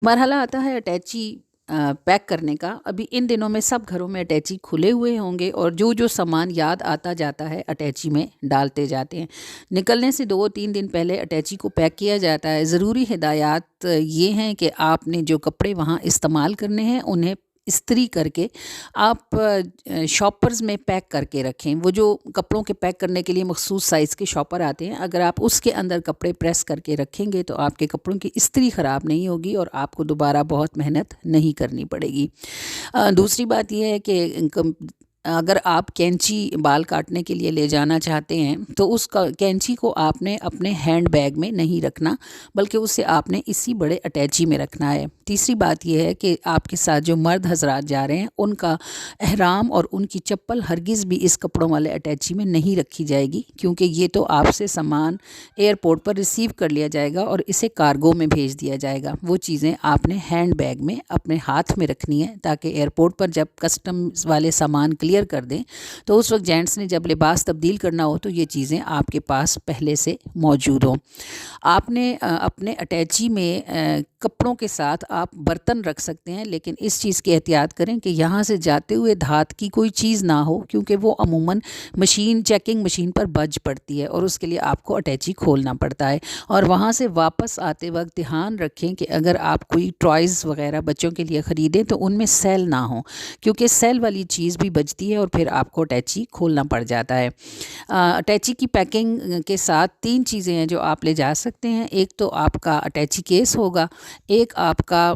مرحلہ آتا ہے اٹیچی پیک کرنے کا۔ ابھی ان دنوں میں سب گھروں میں اٹیچی کھلے ہوئے ہوں گے اور جو سامان یاد آتا جاتا ہے اٹیچی میں ڈالتے جاتے ہیں۔ نکلنے سے 2-3 دن پہلے اٹیچی کو پیک کیا جاتا ہے۔ ضروری ہدایات یہ ہیں کہ آپ نے جو کپڑے وہاں استعمال کرنے ہیں انہیں استری کر کے آپ شاپرز میں پیک کر کے رکھیں۔ وہ جو کپڑوں کے پیک کرنے کے لیے مخصوص سائز کے شاپر آتے ہیں، اگر آپ اس کے اندر کپڑے پریس کر کے رکھیں گے تو آپ کے کپڑوں کی استری خراب نہیں ہوگی اور آپ کو دوبارہ بہت محنت نہیں کرنی پڑے گی۔ دوسری بات یہ ہے کہ اگر آپ کینچی بال کاٹنے کے لیے لے جانا چاہتے ہیں تو اس کا کینچی کو آپ نے اپنے ہینڈ بیگ میں نہیں رکھنا، بلکہ اسے آپ نے اسی بڑے اٹیچی میں رکھنا ہے۔ تیسری بات یہ ہے کہ آپ کے ساتھ جو مرد حضرات جا رہے ہیں ان کا احرام اور ان کی چپل ہرگز بھی اس کپڑوں والے اٹیچی میں نہیں رکھی جائے گی، کیونکہ یہ تو آپ سے سامان ایئرپورٹ پر ریسیو کر لیا جائے گا اور اسے کارگو میں بھیج دیا جائے گا۔ وہ چیزیں آپ نے ہینڈ بیگ میں اپنے ہاتھ میں رکھنی ہے، تاکہ ایئرپورٹ پر جب کسٹمز والے سامان کلیئر کر دیں تو اس وقت جینٹس نے جب لباس تبدیل کرنا ہو تو یہ چیزیں آپ کے پاس پہلے سے موجود ہوں۔ آپ نے اپنے اٹیچی میں کپڑوں کے ساتھ آپ برتن رکھ سکتے ہیں، لیکن اس چیز کی احتیاط کریں کہ یہاں سے جاتے ہوئے دھات کی کوئی چیز نہ ہو، کیونکہ وہ عموماً چیکنگ مشین پر بج پڑتی ہے اور اس کے لیے آپ کو اٹیچی کھولنا پڑتا ہے۔ اور وہاں سے واپس آتے وقت دھیان رکھیں کہ اگر آپ کوئی ٹوائز وغیرہ بچوں کے لیے خریدیں تو ان میں سیل نہ ہوں، کیونکہ سیل والی چیز بھی بجتی ہے اور پھر آپ کو اٹیچی کھولنا پڑ جاتا ہے۔ اٹیچی کی پیکنگ کے ساتھ 3 چیزیں ہیں جو آپ لے جا سکتے ہیں۔ ایک تو آپ کا اٹیچی کیس ہوگا، ایک آپ کا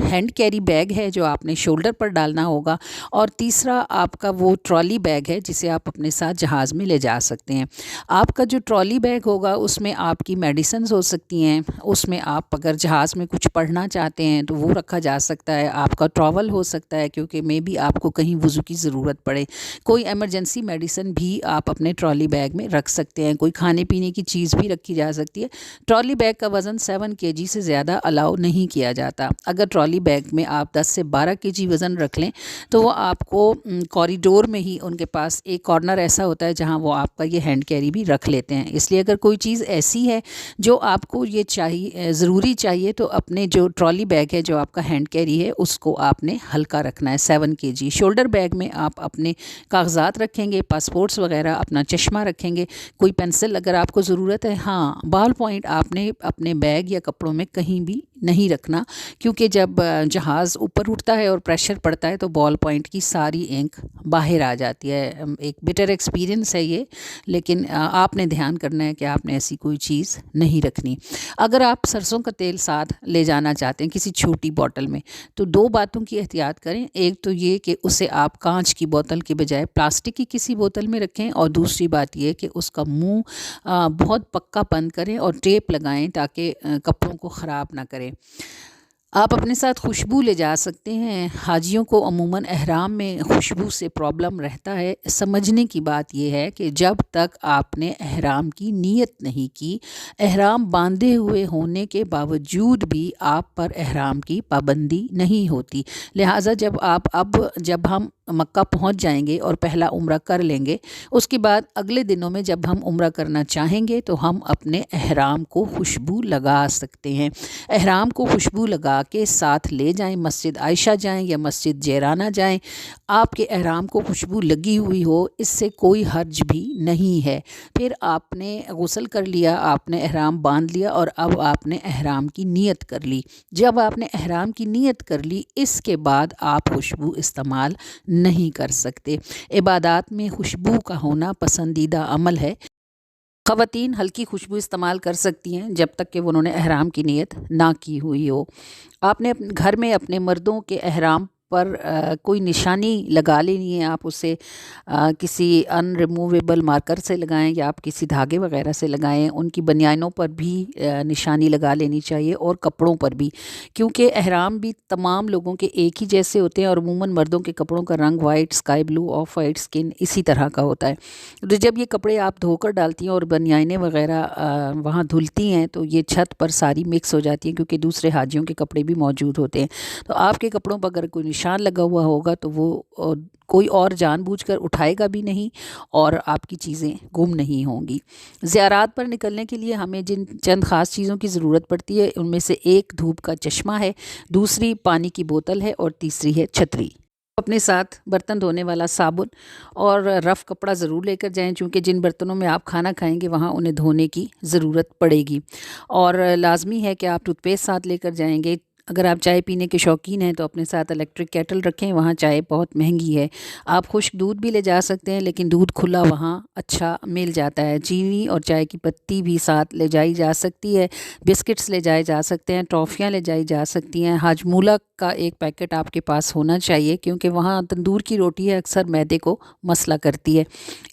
ہینڈ کیری بیگ ہے جو آپ نے شولڈر پر ڈالنا ہوگا، اور تیسرا آپ کا وہ ٹرالی بیگ ہے جسے آپ اپنے ساتھ جہاز میں لے جا سکتے ہیں۔ آپ کا جو ٹرالی بیگ ہوگا اس میں آپ کی میڈیسنز ہو سکتی ہیں، اس میں آپ اگر جہاز میں کچھ پڑھنا چاہتے ہیں تو وہ رکھا جا سکتا ہے، آپ کا ٹراول ہو سکتا ہے کیونکہ میں بھی آپ کو کہیں وضو کی ضرورت پڑے، کوئی ایمرجنسی میڈیسن بھی آپ اپنے ٹرالی بیگ میں رکھ سکتے ہیں، کوئی کھانے پینے کی چیز بھی رکھی جا سکتی ہے۔ ٹرالی بیگ کا وزن 7 kg سے زیادہ الاؤ نہیں کیا جاتا۔ اگر ٹرالی بیگ میں آپ 10 سے 12 kg وزن رکھ لیں تو وہ آپ کو کوریڈور میں ہی ان کے پاس ایک کارنر ایسا ہوتا ہے جہاں وہ آپ کا یہ ہینڈ کیری بھی رکھ لیتے ہیں۔ اس لیے اگر کوئی چیز ایسی ہے جو آپ کو یہ ضروری چاہیے تو اپنے جو ٹرالی بیگ ہے جو آپ کا ہینڈ کیری ہے اس کو آپ نے ہلکا رکھنا ہے، 7 kg۔ شولڈر بیگ میں آپ اپنے کاغذات رکھیں گے، پاسپورٹس وغیرہ، اپنا چشمہ رکھیں گے، کوئی پینسل اگر آپ کو ضرورت ہے۔ ہاں، بال پوائنٹ آپ نے اپنے بیگ یا کپڑوں میں کہیں بھی نہیں رکھنا، کیونکہ جب جہاز اوپر اٹھتا ہے اور پریشر پڑتا ہے تو بال پوائنٹ کی ساری اینک باہر آ جاتی ہے۔ ایک بٹر ایکسپیرینس ہے یہ، لیکن آپ نے دھیان کرنا ہے کہ آپ نے ایسی کوئی چیز نہیں رکھنی۔ اگر آپ سرسوں کا تیل ساتھ لے جانا چاہتے ہیں کسی چھوٹی بوتل میں تو 2 باتوں کی احتیاط کریں۔ ایک تو یہ کہ اسے آپ کانچ کی بوتل کے بجائے پلاسٹک کی کسی بوتل میں رکھیں، اور دوسری بات یہ کہ اس کا منہ بہت پکا بند کریں اور ٹیپ لگائیں تاکہ کپڑوں کو خراب نہ کریں۔ آپ اپنے ساتھ خوشبو لے جا سکتے ہیں۔ حاجیوں کو عموماً احرام میں خوشبو سے پرابلم رہتا ہے۔ سمجھنے کی بات یہ ہے کہ جب تک آپ نے احرام کی نیت نہیں کی، احرام باندھے ہوئے ہونے کے باوجود بھی آپ پر احرام کی پابندی نہیں ہوتی۔ لہٰذا جب ہم مکہ پہنچ جائیں گے اور پہلا عمرہ کر لیں گے، اس کے بعد اگلے دنوں میں جب ہم عمرہ کرنا چاہیں گے تو ہم اپنے احرام کو خوشبو لگا سکتے ہیں۔ احرام کو خوشبو لگا کے ساتھ لے جائیں، مسجد عائشہ جائیں یا مسجد جیرانہ جائیں، آپ کے احرام کو خوشبو لگی ہوئی ہو، اس سے کوئی حرج بھی نہیں ہے۔ پھر آپ نے غسل کر لیا، آپ نے احرام باندھ لیا اور اب آپ نے احرام کی نیت کر لی۔ جب آپ نے احرام کی نیت کر لی، اس کے بعد آپ خوشبو استعمال نہیں کر سکتے۔ عبادات میں خوشبو کا ہونا پسندیدہ عمل ہے۔ خواتین ہلکی خوشبو استعمال کر سکتی ہیں جب تک کہ انہوں نے احرام کی نیت نہ کی ہوئی ہو۔ آپ نے گھر میں اپنے مردوں کے احرام پر کوئی نشانی لگا لینی ہے، آپ اسے کسی ان ریموویبل مارکر سے لگائیں یا آپ کسی دھاگے وغیرہ سے لگائیں۔ ان کی بنیانوں پر بھی نشانی لگا لینی چاہیے اور کپڑوں پر بھی، کیونکہ احرام بھی تمام لوگوں کے ایک ہی جیسے ہوتے ہیں اور عموماً مردوں کے کپڑوں کا رنگ white, sky blue, off white skin اسی طرح کا ہوتا ہے۔ تو جب یہ کپڑے آپ دھو کر ڈالتی ہیں اور بنیانیں وغیرہ وہاں دھلتی ہیں تو یہ چھت پر ساری مکس ہو جاتی ہیں، کیونکہ دوسرے حاجیوں کے کپڑے بھی موجود ہوتے ہیں۔ تو آپ کے کپڑوں پر اگر کوئی نشان لگا ہوا ہوگا تو وہ کوئی اور جان بوجھ کر اٹھائے گا بھی نہیں اور آپ کی چیزیں گم نہیں ہوں گی۔ زیارات پر نکلنے کے لیے ہمیں جن چند خاص چیزوں کی ضرورت پڑتی ہے ان میں سے ایک دھوپ کا چشمہ ہے، دوسری پانی کی بوتل ہے اور تیسری ہے چھتری۔ اپنے ساتھ برتن دھونے والا صابن اور رف کپڑا ضرور لے کر جائیں، چونکہ جن برتنوں میں آپ کھانا کھائیں گے وہاں انہیں دھونے کی ضرورت پڑے گی۔ اور لازمی ہے کہ آپ ٹوتھ پیسٹ ساتھ لے کر جائیں گے۔ اگر آپ چائے پینے کے شوقین ہیں تو اپنے ساتھ الیکٹرک کیٹل رکھیں، وہاں چائے بہت مہنگی ہے۔ آپ خشک دودھ بھی لے جا سکتے ہیں لیکن دودھ کھلا وہاں اچھا مل جاتا ہے۔ چینی اور چائے کی پتی بھی ساتھ لے جائی جا سکتی ہے، بسکٹس لے جائے جا سکتے ہیں، ٹافیاں لے جائی جا سکتی ہیں۔ ہاجمولا کا ایک پیکٹ آپ کے پاس ہونا چاہیے کیونکہ وہاں تندور کی روٹی ہے اکثر میدے کو مسئلہ کرتی ہے۔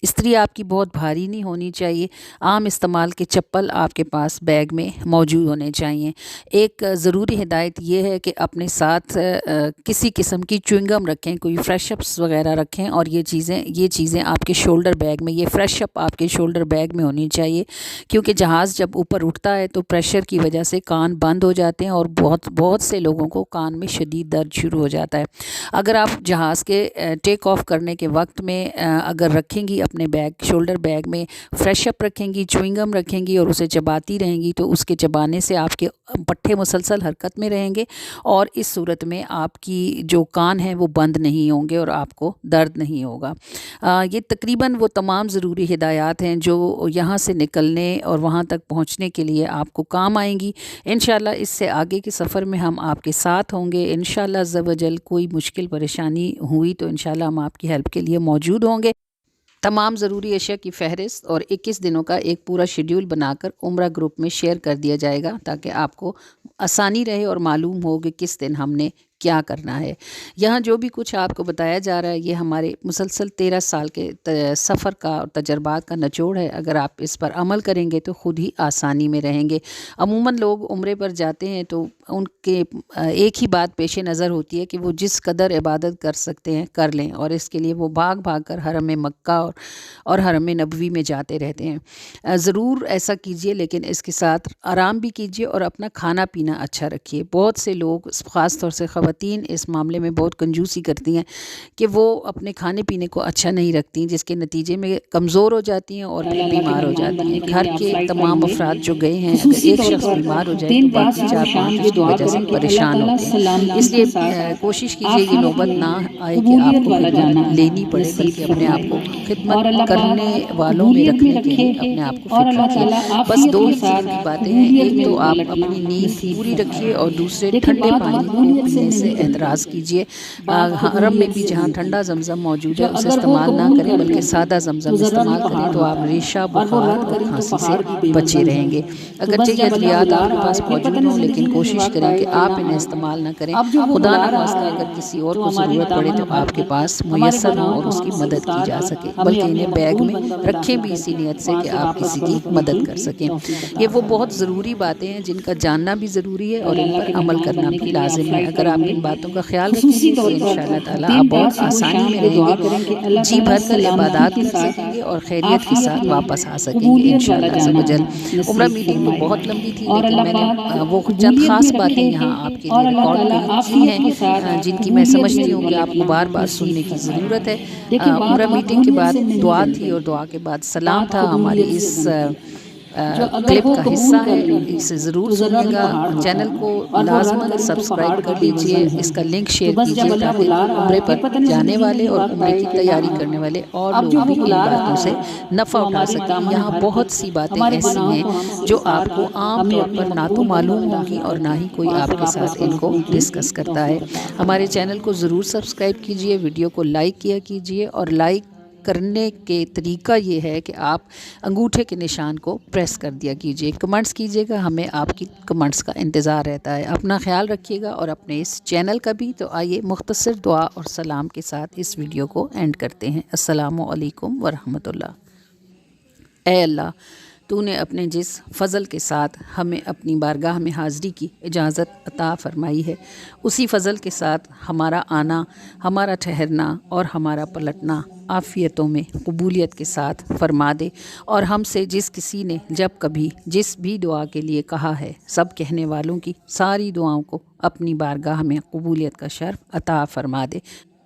استری آپ کی بہت بھاری نہیں ہونی چاہیے۔ عام استعمال کے چپل آپ کے پاس بیگ میں موجود ہونے چاہیے۔ ایک ضروری ہدایت یہ ہے کہ اپنے ساتھ کسی قسم کی چوئنگم رکھیں، کوئی فریش اپس وغیرہ رکھیں، اور یہ چیزیں آپ کے شولڈر بیگ میں، یہ فریش اپ آپ کے شولڈر بیگ میں ہونی چاہیے کیونکہ جہاز جب اوپر اٹھتا ہے تو پریشر کی وجہ سے کان بند ہو جاتے ہیں اور بہت سے لوگوں کو کان میں شدید درد شروع ہو جاتا ہے۔ اگر آپ جہاز کے ٹیک آف کرنے کے وقت میں اگر رکھیں گی اپنے بیگ، شولڈر بیگ میں فریش اپ رکھیں گی، چوئنگم رکھیں گی اور اسے چباتی رہیں گی تو اس کے چبانے سے آپ کے پٹھے مسلسل حرکت میں رہیں گے اور اس صورت میں آپ کی جو کان ہیں وہ بند نہیں ہوں گے اور آپ کو درد نہیں ہوگا۔ یہ تقریباً وہ تمام ضروری ہدایات ہیں جو یہاں سے نکلنے اور وہاں تک پہنچنے کے لیے آپ کو کام آئیں گی۔ انشاءاللہ اس سے آگے کے سفر میں ہم آپ کے ساتھ ہوں گے۔ انشاءاللہ عز و جل کوئی مشکل پریشانی ہوئی تو انشاءاللہ ہم آپ کی ہیلپ کے لیے موجود ہوں گے۔ تمام ضروری اشیاء کی فہرست اور 21 دنوں کا ایک پورا شیڈیول بنا کر عمرہ گروپ میں شیئر کر دیا جائے گا تاکہ آپ کو آسانی رہے اور معلوم ہو کہ کس دن ہم نے کیا کرنا ہے۔ یہاں جو بھی کچھ آپ کو بتایا جا رہا ہے یہ ہمارے مسلسل 13 سال کے سفر کا اور تجربات کا نچوڑ ہے۔ اگر آپ اس پر عمل کریں گے تو خود ہی آسانی میں رہیں گے۔ عموماً لوگ عمرے پر جاتے ہیں تو ان کے ایک ہی بات پیش نظر ہوتی ہے کہ وہ جس قدر عبادت کر سکتے ہیں کر لیں، اور اس کے لیے وہ بھاگ کر حرم مکہ اور حرم نبوی میں جاتے رہتے ہیں۔ ضرور ایسا کیجئے لیکن اس کے ساتھ آرام بھی کیجئے اور اپنا کھانا پینا اچھا رکھیے۔ بہت سے لوگ خاص طور سے خواتین اس معاملے میں بہت کنجوسی کرتی ہیں کہ وہ اپنے کھانے پینے کو اچھا نہیں رکھتی، جس کے نتیجے میں کمزور ہو جاتی ہیں اور پھر بیمار ہو جاتی ہیں۔ گھر کے تمام افراد جو گئے ہیں اگر ایک شخص بیمار ہو جائے تو باقی 4-5 اس کی وجہ سے پریشان ہوتے ہیں۔ اس لیے کوشش کیجئے یہ نوبت نہ آئے کہ آپ کو خدمت لینی پڑے، بلکہ اپنے آپ کو خدمت کرنے والوں میں رکھنے کے لیے اپنے آپ کو فٹ رکھیے۔ بس دو ہی چیز کی باتیں ہیں، ایک تو آپ اپنی نیند پوری رکھیے اور دوسرے ٹھنڈے پانی کو پینے سے احتراز کیجئے۔ حرم میں بھی جہاں ٹھنڈا زمزم موجود ہے اسے استعمال نہ کریں بلکہ سادہ زمزم استعمال کریں تو آپ ریشہ، بخار اور کھانسی سے بچے رہیں گے۔ اگرچہ یہ ادویات آپ کے پاس موجود ہوں لیکن کوشش کریں کہ آپ انہیں استعمال نہ کریں۔ خدا نہ خواستہ اگر کسی اور کو ضرورت پڑے تو آپ کے پاس میسر ہوں اور اس کی مدد کی جا سکے، بلکہ انہیں بیگ میں رکھیں بھی اسی نیت سے کہ آپ کسی کی مدد کر سکیں۔ یہ وہ بہت ضروری باتیں ہیں جن کا جاننا بھی ضروری ہے اور ان پر عمل کرنا بھی لازم ہے۔ اگر آپ ان باتوں کا خیال رکھیں گے تو انشاءاللہ تعالیٰ آپ بہت آسانی میں رہیں گے، جی بھر کر عبادات کر سکیں گے اور خیریت کے ساتھ واپس آ سکیں گے انشاءاللہ عز و جل۔ عمرہ میٹنگ تو بہت لمبی تھی لیکن میں نے وہ چند خاص باتیں یہاں آپ کے لیے ریکارڈ کی ہیں جن کی میں سمجھتی ہوں کہ آپ کو بار بار سننے کی ضرورت ہے۔ عمرہ میٹنگ کے بعد دعا تھی اور دعا کے بعد سلام تھا۔ ہماری اس کلپ کا حصہ ہے، اسے ضرور سنیے گا۔ چینل کو لازماً سبسکرائب کر لیجئے، اس کا لنک شیئر کیجئے تاکہ عمرے پر جانے والے اور عمرے کی تیاری کرنے والے اور لوگ بھی ان باتوں سے نفع اٹھا سکیں۔ یہاں بہت سی باتیں ایسی ہیں جو آپ کو عام طور پر نہ تو معلوم ہوں گی اور نہ ہی کوئی آپ کے ساتھ ان کو ڈسکس کرتا ہے۔ ہمارے چینل کو ضرور سبسکرائب کیجئے، ویڈیو کو لائک کیا کیجئے، اور لائک کرنے کے طریقہ یہ ہے کہ آپ انگوٹھے کے نشان کو پریس کر دیا کیجئے، کمنٹس کیجئے گا، ہمیں آپ کی کمنٹس کا انتظار رہتا ہے۔ اپنا خیال رکھیے گا اور اپنے اس چینل کا بھی۔ تو آئیے مختصر دعا اور سلام کے ساتھ اس ویڈیو کو اینڈ کرتے ہیں۔ السلام علیکم ورحمۃ اللہ۔ اے اللہ، تو نے اپنے جس فضل کے ساتھ ہمیں اپنی بارگاہ میں حاضری کی اجازت عطا فرمائی ہے، اسی فضل کے ساتھ ہمارا آنا، ہمارا ٹھہرنا اور ہمارا پلٹنا عافیتوں میں قبولیت کے ساتھ فرما دے، اور ہم سے جس کسی نے جب کبھی جس بھی دعا کے لیے کہا ہے، سب کہنے والوں کی ساری دعاؤں کو اپنی بارگاہ میں قبولیت کا شرف عطا فرما دے۔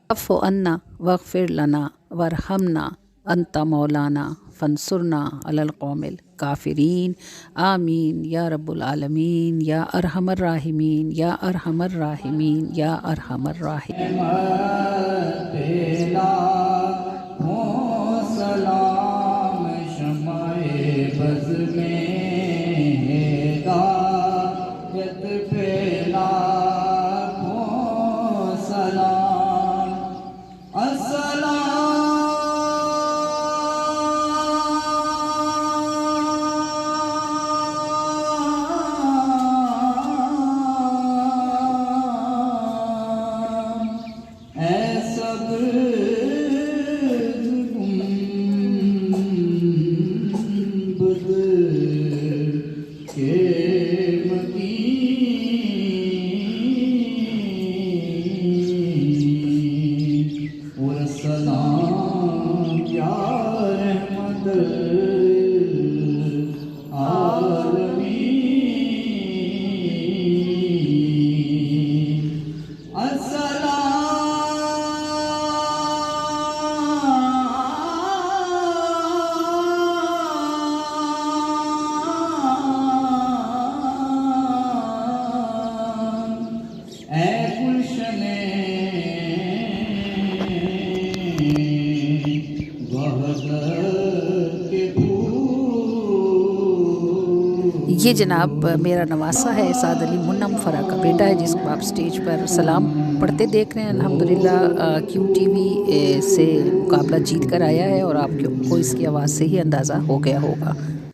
اعف عنا واغفر لنا وارحمنا انت مولانا فانصرنا علی القوم الکافرین، آمین یا رب العالمین یا ارحم الراحمین یا ارحم الراحمین یا ارحم الراحمین۔ سلام شمع بز میں ہدایت پھیلا سلام یہ جناب میرا نواسا ہے، سعد علی منم فرا کا بیٹا ہے، جس کو آپ سٹیج پر سلام پڑھتے دیکھ رہے ہیں۔ الحمدللہ کیو ٹی وی سے مقابلہ جیت کر آیا ہے، اور آپ کو اس کی آواز سے ہی اندازہ ہو گیا ہوگا۔